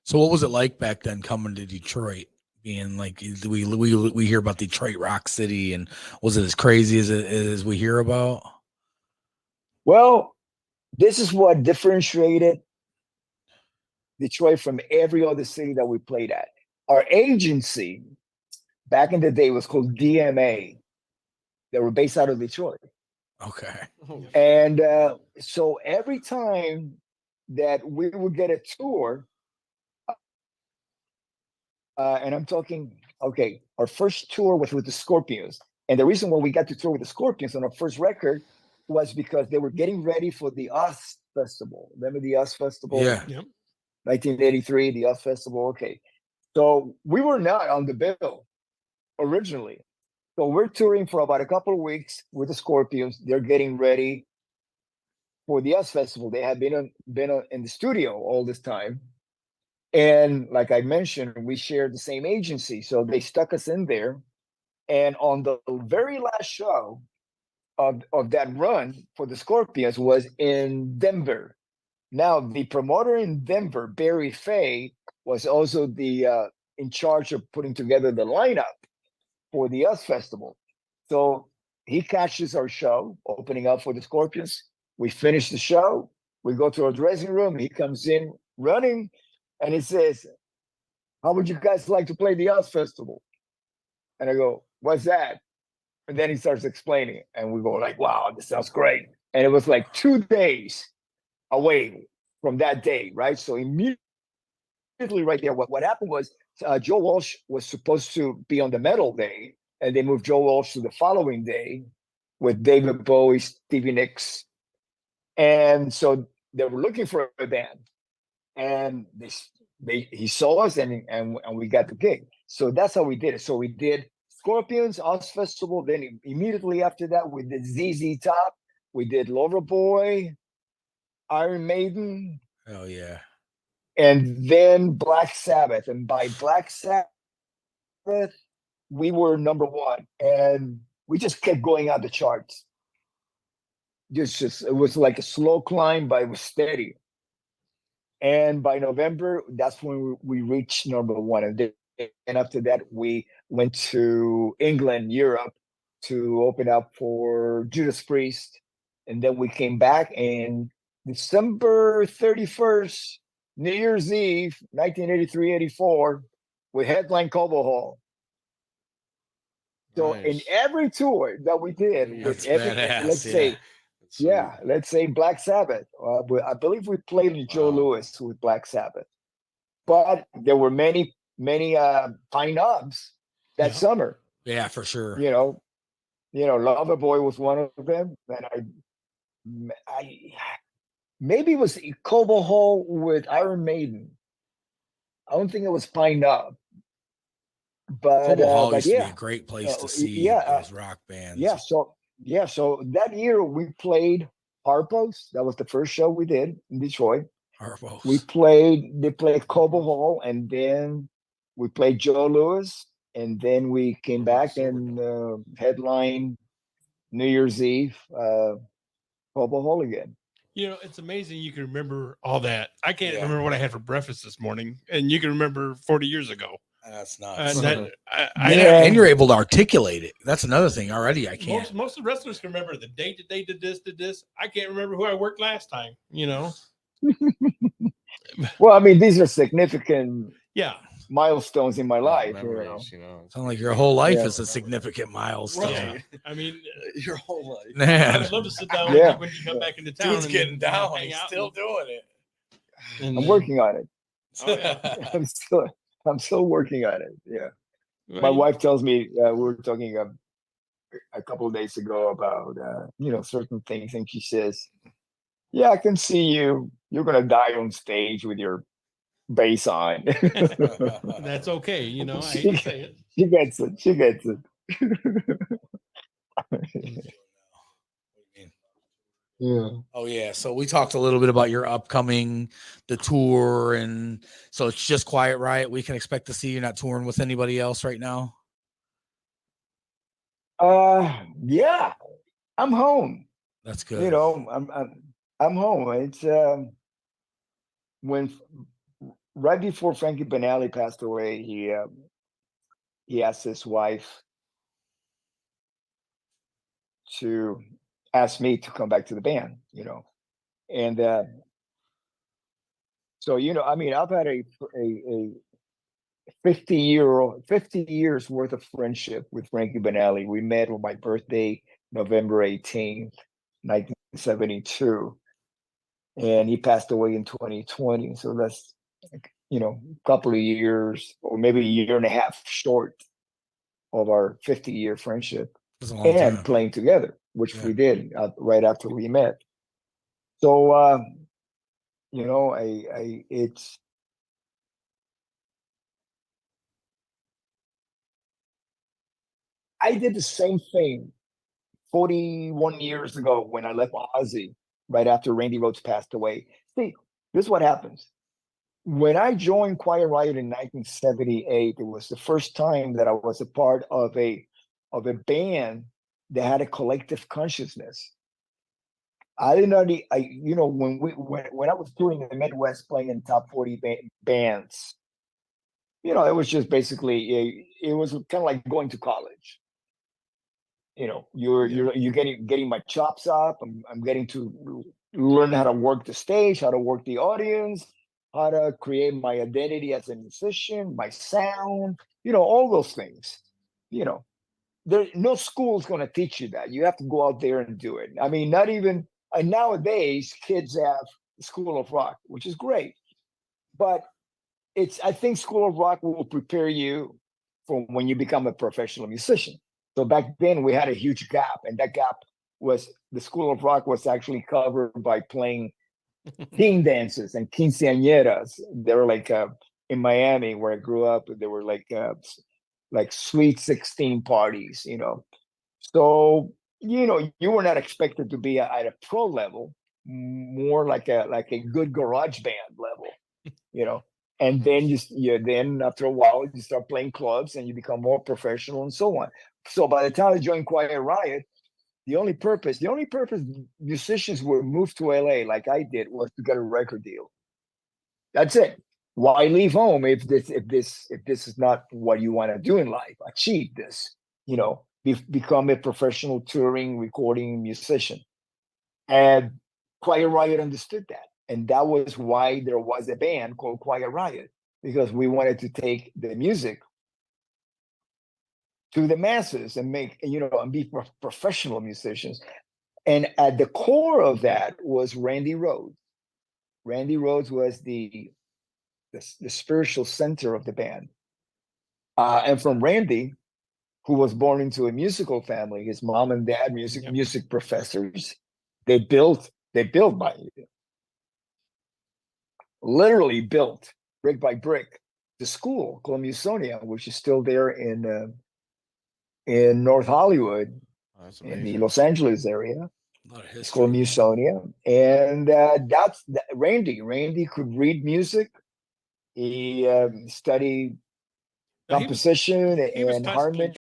So what was it like back then coming to Detroit? Being like we hear about Detroit Rock City, and was it as crazy as we hear about? Well, this is what differentiated Detroit from every other city that we played at. Our agency back in the day was called DMA. They were based out of Detroit. Okay. And so every time that we would get a tour, and I'm talking, okay, our first tour was with the Scorpions. And the reason why we got to tour with the Scorpions on our first record was because they were getting ready for the US Festival. Remember the US Festival? Yeah. Yep. 1983, the US Festival. Okay. So we were not on the bill originally. So we're touring for about a couple of weeks with the Scorpions. They're getting ready for the US Festival. They had in the studio all this time. And like I mentioned, we shared the same agency. So they stuck us in there. And on the very last show of that run for the Scorpions was in Denver. Now, the promoter in Denver, Barry Fay, was also the in charge of putting together the lineup for the US Festival. So he catches our show, opening up for the Scorpions. We finish the show. We go to our dressing room. He comes in running and he says, "How would you guys like to play the US Festival?" And I go, "What's that?" And then he starts explaining. And we go like, "Wow, this sounds great." And it was like 2 days away from that day, right? So immediately right there, what happened was Joe Walsh was supposed to be on the metal day, and they moved Joe Walsh to the following day with David Bowie, Stevie Nicks, and so they were looking for a band, and he saw us, and we got the gig. So that's how we did it. So we did Scorpions, Oz Festival. Then immediately after that, we did ZZ Top, we did Loverboy, Iron Maiden, Oh yeah. and then Black Sabbath. And by Black Sabbath, we were number one, and we just kept going out the charts. Just it was like a slow climb, but it was steady. And by November, that's when we reached number one. And after that, we went to England, Europe, to open up for Judas Priest, and then we came back in December 31st, New Year's Eve, 1983-84, with headline Cobo Hall. So in Nice. every tour that we did, with That's every, badass. let's Yeah. say, That's sweet. yeah, let's say Black Sabbath. I believe we played in Joe Wow. Louis with Black Sabbath, but there were many pine knobs that Yeah. summer. Yeah, for sure. You know, Loverboy was one of them, and I maybe it was Cobo Hall with Iron Maiden. I don't think it was Pine Knob, Cobo Hall but used to be a yeah, great place to yeah, see those rock bands. yeah. So that year we played Harpo's. That was the first show we did in Detroit. Arbos. They played Cobo Hall, and then we played Joe Louis, and then we came Oh, back sword. and headline New Year's Eve, Cobo Hall again. You know, it's amazing you can remember all that. I can't Yeah. remember what I had for breakfast this morning, and you can remember 40 years ago. That's And nuts. that And, Yeah. I and you're able to articulate it. That's another thing. Already, I can't. most of the wrestlers can remember the date that they did this, did this. I can't remember who I worked last time. You know, Well, I mean, these are significant yeah, milestones in my Yeah, life. memories, you know. Sound like your whole life Yeah. is a significant milestone. yeah. I mean, Your whole life. I Man, would love to sit down Yeah. when you come back into town. dude's and, getting down. hang He's out still and- doing it. and, I'm working on it. Oh, yeah. I'm still working on it. Yeah. My Well, wife tells me we were talking a couple of days ago about certain things, and she says, "Yeah, I can see you. You're gonna die on stage with your bass on." that's okay. You know, I hate she, to say it. she gets it. She gets it. Yeah. Oh yeah. So we talked a little bit about your upcoming the tour, and so it's just Quiet Riot. We can expect to see you not touring with anybody else right now. Yeah. I'm home. That's You good. know, I'm home. It's when right before Frankie Banali passed away, he asked his wife to ask me to come back to the band, and so I mean, I've had a 50 years worth of friendship with Frankie Banali. We met on my birthday, November 18th, 1972, and he passed away in 2020. So that's a couple of years, or maybe a year and a half short of our 50-year friendship, It's a long and time. playing together, which Yeah. we did right after we met. So it's I did the same thing 41 years ago when I left Ozzy right after Randy Rhoads passed away. See, this is what happens. When I joined Quiet Riot in 1978, it was the first time that I was a part of a band that had a collective consciousness. I didn't know when I was touring in the Midwest playing in top 40 bands, it was just basically it was kind of like going to college. You're getting my chops up. I'm getting to learn how to work the stage, how to work the audience, how to create my identity as a musician, my sound, all those things. There no school's going to teach you that. You have to go out there and do it. I mean, not even nowadays kids have School of Rock, which is great, but I think School of Rock will prepare you for when you become a professional musician. So back then we had a huge gap, and that gap was the School of Rock was actually covered by playing teen dances and quinceañeras. They were like in Miami where I grew up. They were like sweet 16 parties, So you were not expected to be at a pro level, more like a good garage band level. And then then after a while you start playing clubs and you become more professional and so on. So by the time I joined Quiet Riot, the only purpose musicians were moved to LA like I did was to get a record deal. That's it. Why leave home if this is not what you want to do in life? Achieve this, become a professional touring recording musician. And Quiet Riot understood that. And that was why there was a band called Quiet Riot, because we wanted to take the music to the masses and and be professional musicians. And at the core of that was Randy Rhoads. Randy Rhoads was the spiritual center of the band. And from Randy, who was born into a musical family, his mom and dad, music professors, they built literally built brick by brick the school called Musonia, which is still there in North Hollywood, in the Los Angeles area. It's called Musonia, and that's Randy. Randy could read music. He studied composition and harmony.